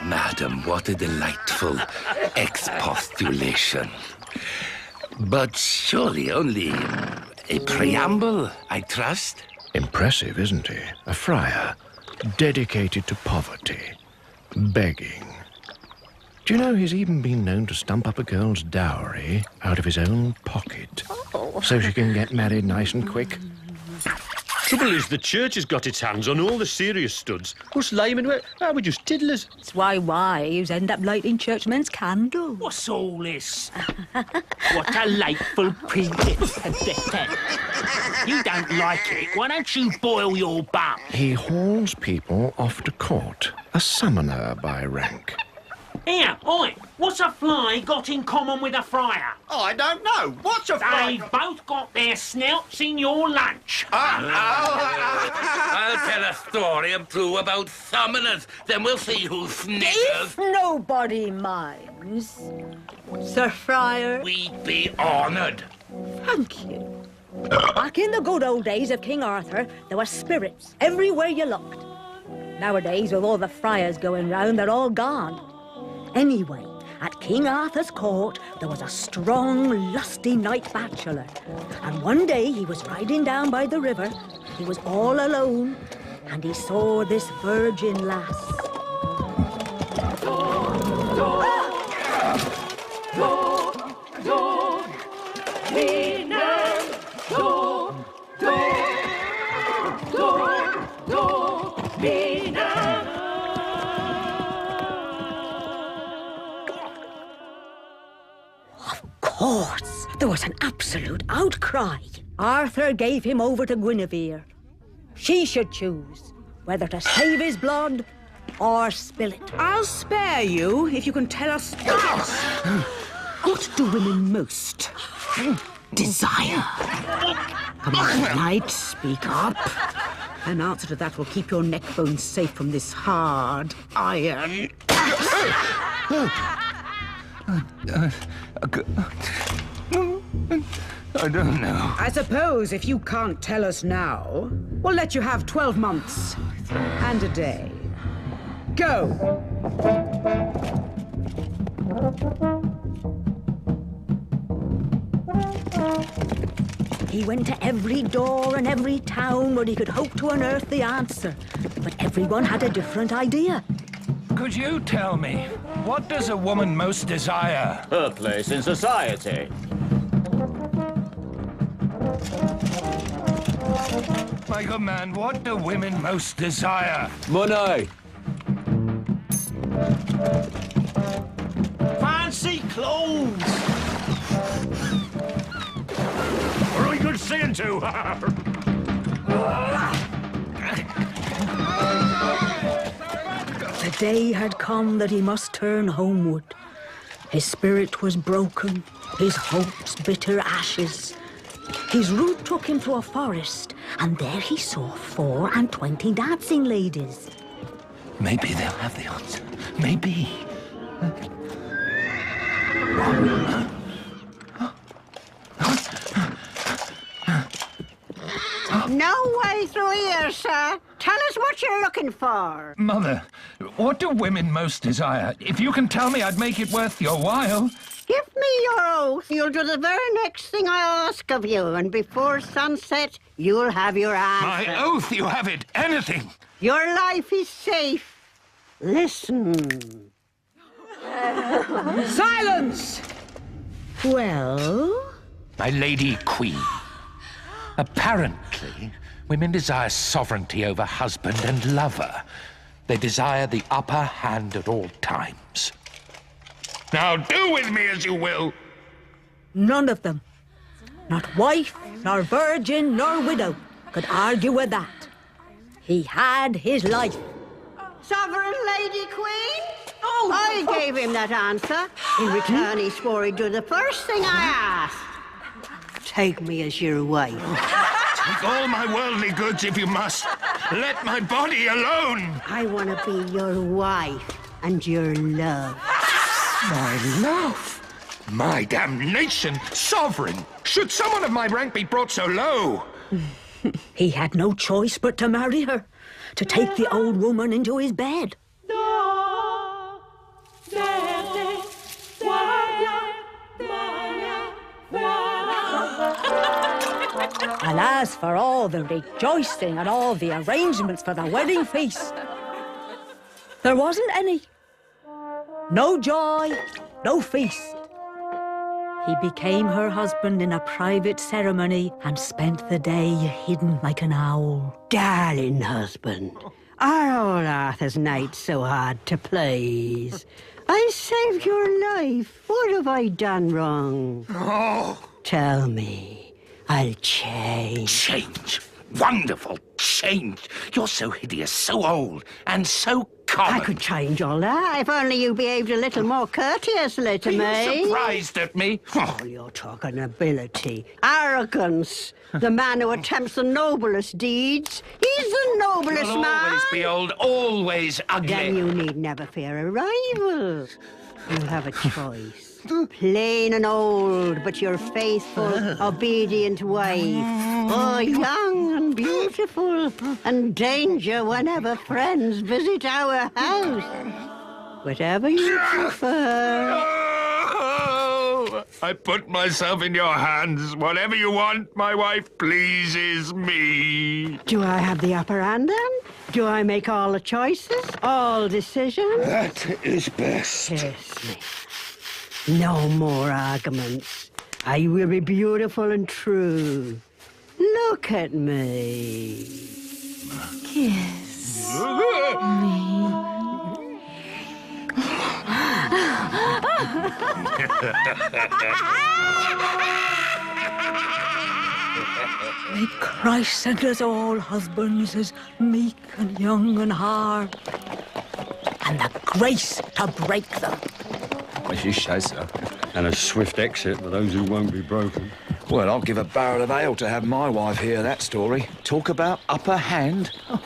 Madam, what a delightful expostulation. But surely only a preamble, I trust? Impressive, isn't he? A friar, dedicated to poverty, begging. Do you know he's even been known to stump up a girl's dowry out of his own pocket so she can get married nice and quick? Trouble is, the church has got its hands on all the serious studs. Us laymen, we're just tiddlers. That's why wives end up lighting churchmen's candles. What's all this? What a delightful princess. You don't like it. Why don't you boil your bum? He hauls people off to court, a summoner by rank. Here, oi, what's a fly got in common with a friar? Oh, I don't know. What's a fly? They've both got their snouts in your lunch. I'll tell a story and prove about summoners. Then we'll see who sniggers. If nobody minds, Sir Friar. We'd be honoured. Thank you. Back in the good old days of King Arthur, there were spirits everywhere you looked. Nowadays, with all the friars going round, they're all gone. Anyway, at King Arthur's court, there was a strong, lusty knight bachelor. And one day he was riding down by the river. He was all alone, and he saw this virgin lass. Of course, there was an absolute outcry. Arthur gave him over to Guinevere. She should choose whether to save his blood or spill it. I'll spare you if you can tell us this. What do women most desire? Come on, knight, speak up. An answer to that will keep your neck bones safe from this hard iron. I don't know. I suppose if you can't tell us now, we'll let you have 12 months and a day. Go! He went to every door and every town where he could hope to unearth the answer. But everyone had a different idea. Could you tell me, what does a woman most desire? Her place in society. My good man, what do women most desire? Money. Fancy clothes. Very good seeing to. The day had come that he must turn homeward. His spirit was broken, his hopes bitter ashes. His route took him to a forest, and there he saw 24 dancing ladies. Maybe they'll have the answer. Maybe. No way through here, sir. Tell us what you're looking for. Mother, what do women most desire? If you can tell me, I'd make it worth your while. Give me your oath. You'll do the very next thing I ask of you, and before sunset, you'll have your answer. My oath, you have it. Anything. Your life is safe. Listen. Silence! Well? My lady queen, apparently, women desire sovereignty over husband and lover. They desire the upper hand at all times. Now do with me as you will. None of them, not wife, nor virgin, nor widow, could argue with that. He had his life. Sovereign Lady Queen? Oh, I gave him that answer. In return, he swore he'd do the first thing I asked. Take me as your wife. Take all my worldly goods if you must. Let my body alone. I want to be your wife and your love. My love? My damnation! Sovereign! Should someone of my rank be brought so low? He had no choice but to marry her, to take the old woman into his bed. As for all the rejoicing and all the arrangements for the wedding feast, there wasn't any. No joy, no feast. He became her husband in a private ceremony and spent the day hidden like an owl. Darling husband, are old Arthur's knights so hard to please? I saved your life. What have I done wrong? Oh, Tell me. I'll change. change. Wonderful change. You're so hideous, so old, and so common. I could change all that if only you behaved a little more courteously to Are me. you surprised at me? Oh, you're talking ability, arrogance. The man who attempts the noblest deeds, he's the noblest You'll man. always be old, always ugly. Then you need never fear a rival. You have a choice. Plain and old, but your faithful, obedient wife. Oh, young and beautiful, and danger whenever friends visit our house. Whatever you prefer. Oh, I put myself in your hands. Whatever you want, my wife pleases me. Do I have the upper hand then? Do I make all the choices, all decisions? That is best. Kiss me. No more arguments. I will be beautiful and true. Look at me. Kiss. May Christ send us all husbands as meek and young and hard, and the grace to break them. If you say so. And a swift exit for those who won't be broken. Well, I'll give a barrel of ale to have my wife hear that story. Talk about upper hand. Oh,